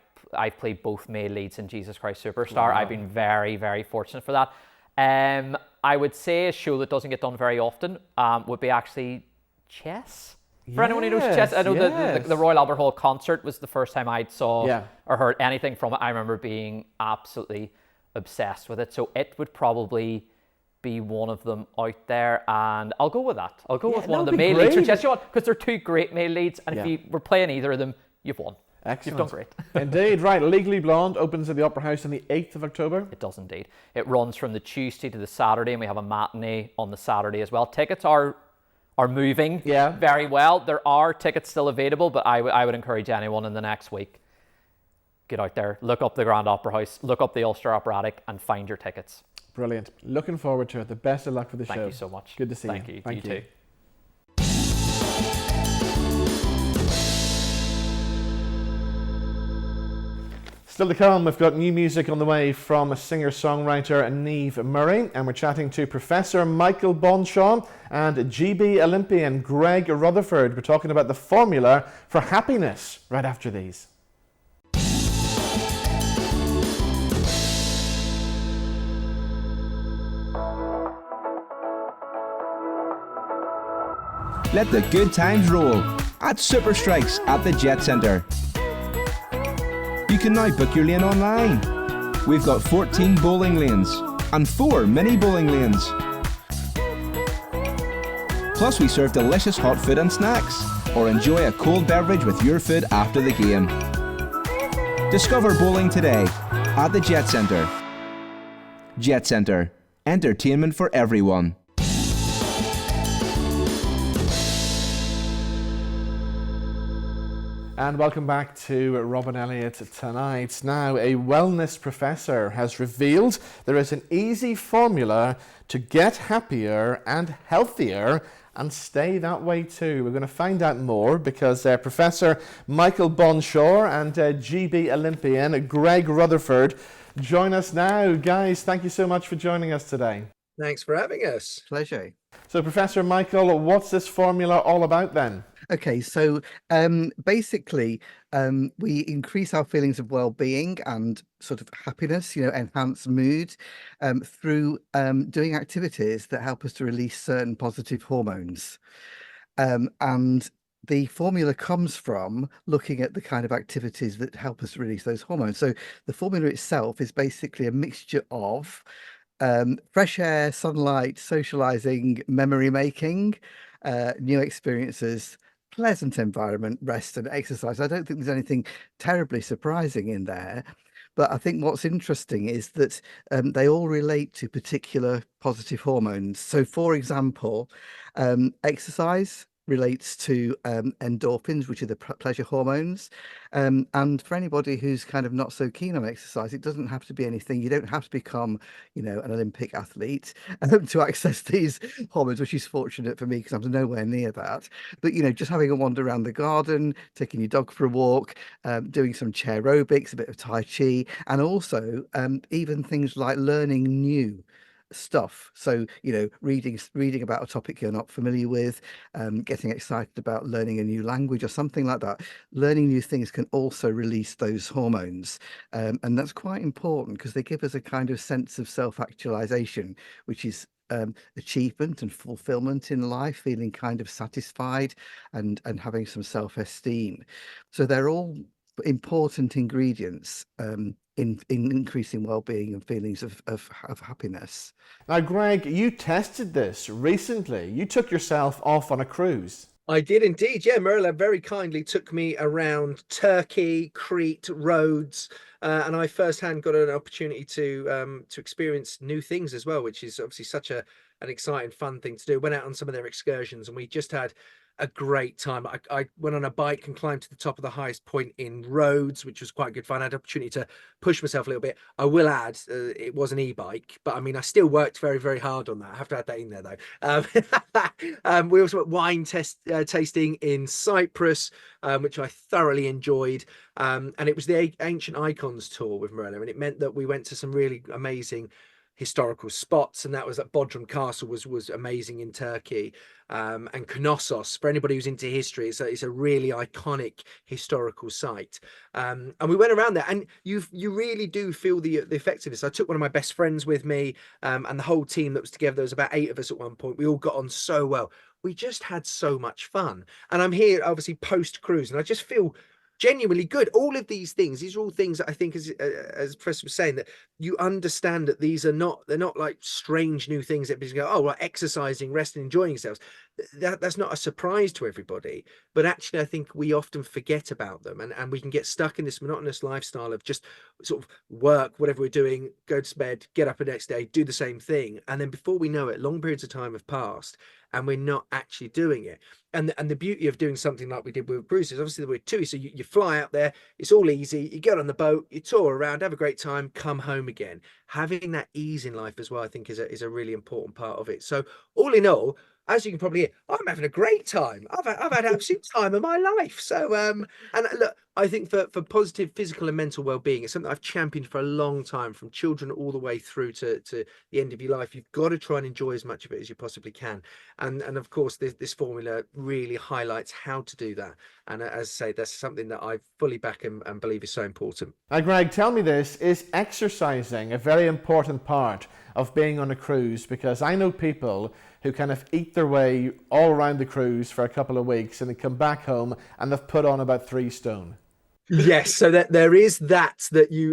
played both male leads in Jesus Christ Superstar. Wow. I've been very, very fortunate for that. I would say a show that doesn't get done very often would be actually Chess. For anyone who knows Chess, I know the Royal Albert Hall concert was the first time I saw or heard anything from it. I remember being absolutely obsessed with it. So it would probably be one of them out there, and I'll go with that. I'll go with one of the male leads for Chess, because they're two great male leads, and if you were playing either of them, you've won. Excellent. You've done great. Indeed, right. Legally Blonde opens at the Opera House on the 8th of October. It does indeed. It runs from the Tuesday to the Saturday, and we have a matinee on the Saturday as well. Tickets are moving very well. There are tickets still available, but I would encourage anyone in the next week, get out there, look up the Grand Opera House, look up the Ulster Operatic, and find your tickets. Brilliant. Looking forward to it. The best of luck for the show. Thank you so much. Good to see you. Thank you. You too. Still to come, we've got new music on the way from a singer-songwriter NIamh Murray, and we're chatting to Professor Michael Bonshor and GB Olympian Greg Rutherford. We're talking about the formula for happiness right after these. Let the good times roll at Super Strikes at the Jet Centre. You can now book your lane online. We've got 14 bowling lanes and 4 mini bowling lanes. Plus we serve delicious hot food and snacks, or enjoy a cold beverage with your food after the game. Discover bowling today at the Jet Centre. Jet Centre. Entertainment for everyone. And welcome back to Robin Elliott Tonight. Now, a wellness professor has revealed there is an easy formula to get happier and healthier and stay that way too. We're going to find out more because Professor Michael Bonshor and GB Olympian Greg Rutherford join us now. Guys, thank you so much for joining us today. Thanks for having us. Pleasure. So, Professor Michael, what's this formula all about then? Okay, so basically, we increase our feelings of well-being and sort of happiness, enhance mood through doing activities that help us to release certain positive hormones. And the formula comes from looking at the kind of activities that help us release those hormones. So the formula itself is basically a mixture of fresh air, sunlight, socializing, memory making, new experiences, pleasant environment, rest and exercise. I don't think there's anything terribly surprising in there. But I think what's interesting is that they all relate to particular positive hormones. So, for example, exercise relates to endorphins, which are the pleasure hormones. And for anybody who's kind of not so keen on exercise, it doesn't have to be anything. You don't have to become, an Olympic athlete to access these hormones, which is fortunate for me because I'm nowhere near that. But, just having a wander around the garden, taking your dog for a walk, doing some chair aerobics, a bit of Tai Chi, and also even things like learning new stuff. So, reading about a topic you're not familiar with, getting excited about learning a new language or something like that. Learning new things can also release those hormones. And that's quite important because they give us a kind of sense of self-actualization, which is achievement and fulfillment in life, feeling kind of satisfied and having some self-esteem. So they're all important ingredients in increasing well-being and feelings of happiness. Now, Greg, you tested this recently. You took yourself off on a cruise. I did indeed. Yeah, Mercer very kindly took me around Turkey, Crete, Rhodes, and I firsthand got an opportunity to experience new things as well, which is obviously such an exciting, fun thing to do. Went out on some of their excursions, and we just had a great time. I went on a bike and climbed to the top of the highest point in Rhodes, which was quite good fun. I had the opportunity to push myself a little bit. I will add, it was an e-bike, but I mean, I still worked very, very hard on that. I have to add that in there though. We also went wine tasting in Cyprus, which I thoroughly enjoyed. And it was the Ancient Icons tour with Mercer, and it meant that we went to some really amazing historical spots, and that was at Bodrum Castle was amazing in Turkey, and Knossos, for anybody who's into history, it's a really iconic historical site, and we went around there, and you really do feel the effect of this. I took one of my best friends with me, and the whole team that was together, there was about 8 of us at one point. We all got on so well. We just had so much fun, and I'm here obviously post cruise, and I just feel genuinely good. All of these are all things that I think, as Professor was saying, that you understand that they're not like strange new things that people go, oh, well, exercising, resting, enjoying yourselves. That's not a surprise to everybody. But actually, I think we often forget about them, and we can get stuck in this monotonous lifestyle of just sort of work, whatever we're doing, go to bed, get up the next day, do the same thing. And then before we know it, long periods of time have passed and we're not actually doing it. And the beauty of doing something like we did with Bruce is obviously we're TUI, so you fly out there, it's all easy, you get on the boat, you tour around, have a great time, come home again. Having that ease in life as well, I think is a really important part of it. So all in all, as you can probably hear, I'm having a great time. I've had absolute time of my life. So and look, I think for positive physical and mental well-being, it's something I've championed for a long time, from children all the way through to the end of your life. You've got to try and enjoy as much of it as you possibly can. And of course, this formula really highlights how to do that. And as I say, that's something that I fully back and believe is so important. Now, Greg, tell me this, is exercising a very important part of being on a cruise? Because I know people who kind of eat their way all around the cruise for a couple of weeks and they come back home and they've put on about 3 stone. Yes, so that there is that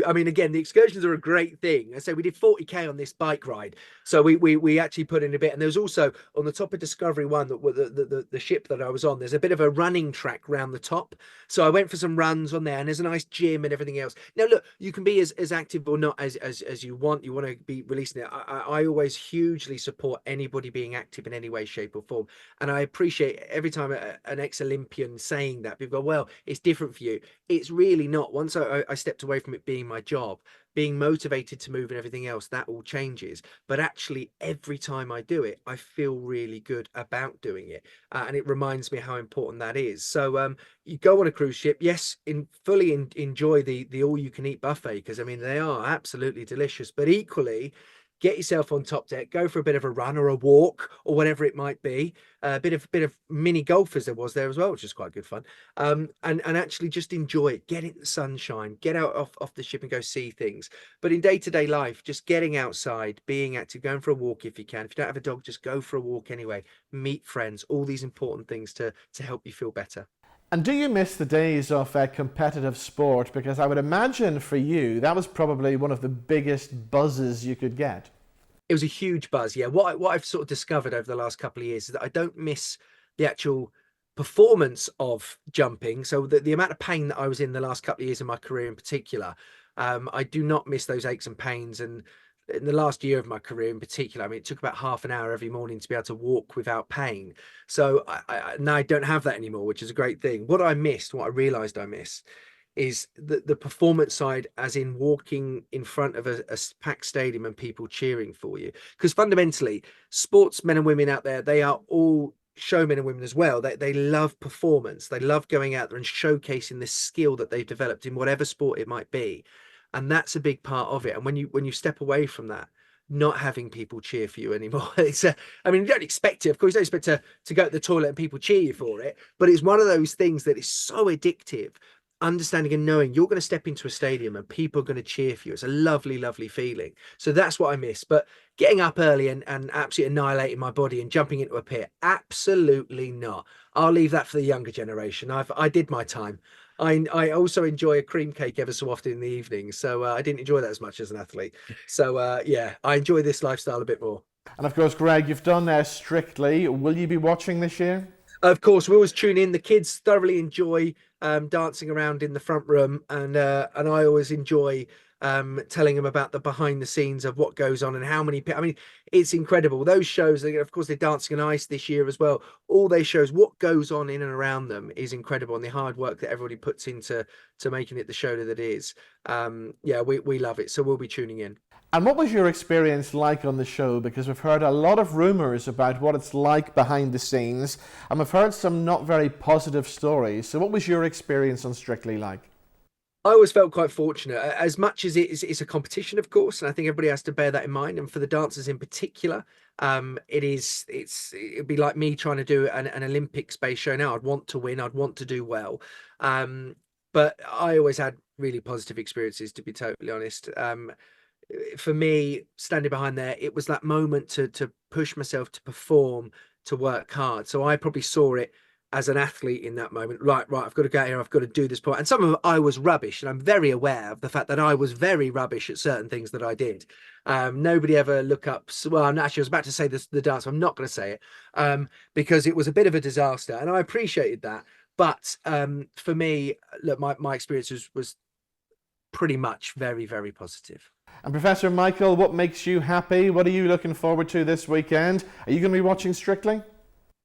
I mean, again, the excursions are a great thing. And so we did 40k on this bike ride. So we actually put in a bit, and there was also on the top of Discovery 1, the ship that I was on, there's a bit of a running track round the top. So I went for some runs on there, and there's a nice gym and everything else. Now, look, you can be as active or not as you want. You want to be releasing it. I always hugely support anybody being active in any way, shape or form. And I appreciate every time an ex-Olympian saying that, people go, well, it's different for you. It's really not. Once I stepped away from it being my job, being motivated to move and everything else, that all changes. But actually, every time I do it, I feel really good about doing it. And it reminds me how important that is. So you go on a cruise ship, yes, fully enjoy the all-you-can-eat buffet, because, I mean, they are absolutely delicious. But equally, get yourself on top deck, go for a bit of a run or a walk or whatever it might be. A bit of mini golf as there was there as well, which is quite good fun. And actually just enjoy it. Get in the sunshine, get out off the ship and go see things. But in day-to-day life, just getting outside, being active, going for a walk if you can. If you don't have a dog, just go for a walk anyway. Meet friends, all these important things to help you feel better. And do you miss the days of competitive sport? Because I would imagine for you, that was probably one of the biggest buzzes you could get. It was a huge buzz, yeah. What I've sort of discovered over the last couple of years is that I don't miss the actual performance of jumping. So the amount of pain that I was in the last couple of years of my career in particular, I do not miss those aches and pains. And in the last year of my career in particular, I mean, it took about half an hour every morning to be able to walk without pain. So now I don't have that anymore, which is a great thing. What I realized I missed is the performance side, as in walking in front of a packed stadium and people cheering for you. Because fundamentally, sportsmen and women out there, they are all showmen and women as well. They love performance. They love going out there and showcasing the skill that they've developed in whatever sport it might be. And that's a big part of it. And when you step away from that, not having people cheer for you anymore, I mean, you don't expect it. Of course, you don't expect to go to the toilet and people cheer you for it. But it's one of those things that is so addictive. Understanding and knowing you're going to step into a stadium and people are going to cheer for you. It's a lovely, lovely feeling. So that's what I miss. But getting up early and absolutely annihilating my body and jumping into a pit, absolutely not. I'll leave that for the younger generation. I did my time. I also enjoy a cream cake ever so often in the evening. So I didn't enjoy that as much as an athlete. So yeah, I enjoy this lifestyle a bit more. And of course, Greg, you've done Strictly. Will you be watching this year? Of course, we always tune in. The kids thoroughly enjoy dancing around in the front room, and I always enjoy telling them about the behind the scenes of what goes on and how many. I mean, it's incredible. Those shows, of course, they're Dancing on Ice this year as well. All they shows, what goes on in and around them is incredible, and the hard work that everybody puts into making it the show that it is. Yeah, we love it, so we'll be tuning in. And what was your experience like on the show? Because we've heard a lot of rumours about what it's like behind the scenes, and we've heard some not very positive stories. So what was your experience on Strictly like? I always felt quite fortunate, as much as it's a competition, of course, and I think everybody has to bear that in mind. And for the dancers in particular, it'd be like me trying to do an Olympic space show now. I'd want to win, I'd want to do well, but I always had really positive experiences, to be totally honest. For me, standing behind there, it was that moment to push myself, to perform, to work hard. So I probably saw it as an athlete in that moment. Right, I've got to go here, I've got to do this part. And some of it I was rubbish, and I'm very aware of the fact that I was very rubbish at certain things that I did. Nobody ever look up, well, I was about to say this, the dance, I'm not going to say it, because it was a bit of a disaster, and I appreciated that. But for me, look, my experience was pretty much very, very positive. And Professor Michael, what makes you happy? What are you looking forward to this weekend? Are you going to be watching Strictly?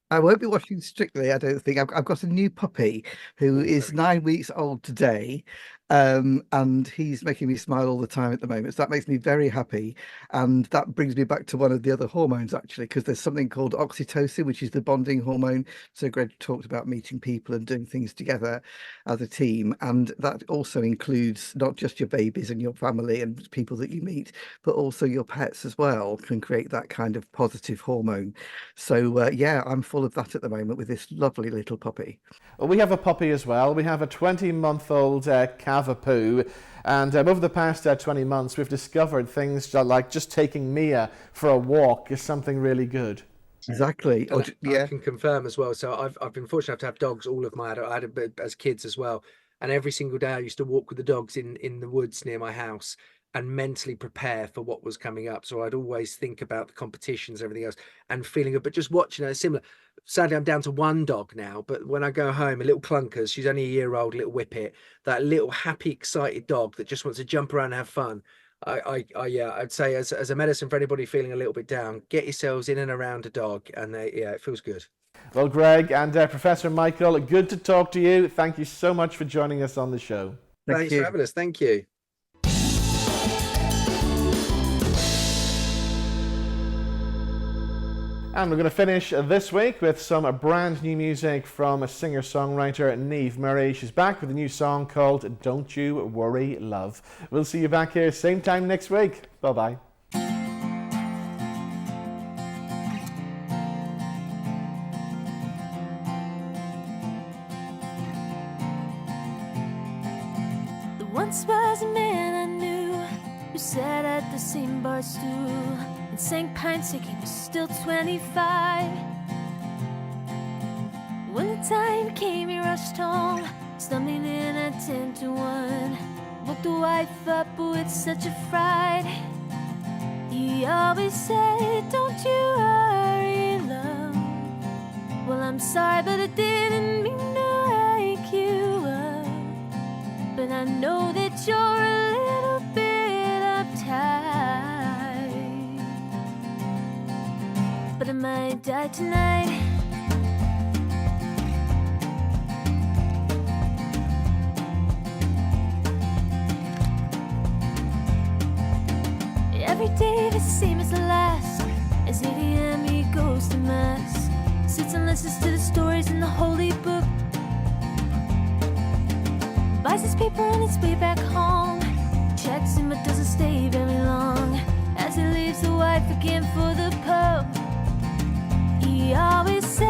I won't be watching Strictly, I don't think. I've got a new puppy who is 9 weeks old today, and he's making me smile all the time at the moment. So that makes me very happy. And that brings me back to one of the other hormones, actually, because there's something called oxytocin, which is the bonding hormone. So Greg talked about meeting people and doing things together as a team. And that also includes not just your babies and your family and people that you meet, but also your pets as well can create that kind of positive hormone. So yeah, I'm full of that at the moment with this lovely little puppy. Well, we have a puppy as well. We have a 20-month-old Cavapoo, and over the past 20 months we've discovered things like just taking Mia for a walk is something really good. Exactly. I can confirm as well. So I've been fortunate enough to have dogs all of my I had a bit as kids as well, and every single day I used to walk with the dogs in the woods near my house and mentally prepare for what was coming up. So I'd always think about the competitions, everything else, and feeling it. But just watching it, similar. Sadly, I'm down to one dog now, but when I go home, a little clunkers, she's only a year old, little whippet, that little happy, excited dog that just wants to jump around and have fun. I'd say as a medicine for anybody feeling a little bit down, get yourselves in and around a dog, and it feels good. Well, Greg and Professor Michael, good to talk to you. Thank you so much for joining us on the show. Thanks for having us. Thank you. And we're going to finish this week with some brand new music from a singer-songwriter, NIamh Murray. She's back with a new song called Don't You Worry Love. We'll see you back here same time next week. Bye-bye. Once was a man I knew who sat at the same bar stool and sang pints like he was still 25. When the time came, he rushed home, stumbling in at 10 to 1. Woke the wife up with such a fright. He always said, "Don't you worry, love." Well, I'm sorry, but I didn't mean to wake you up. But I know that you're a little bit uptight. But I might die tonight. Every day the same as the last. As NIamh he goes to mass, sits and listens to the stories in the holy book, buys his paper on his way back home, checks him but doesn't stay very long. As he leaves the wife again for the pub, he always says,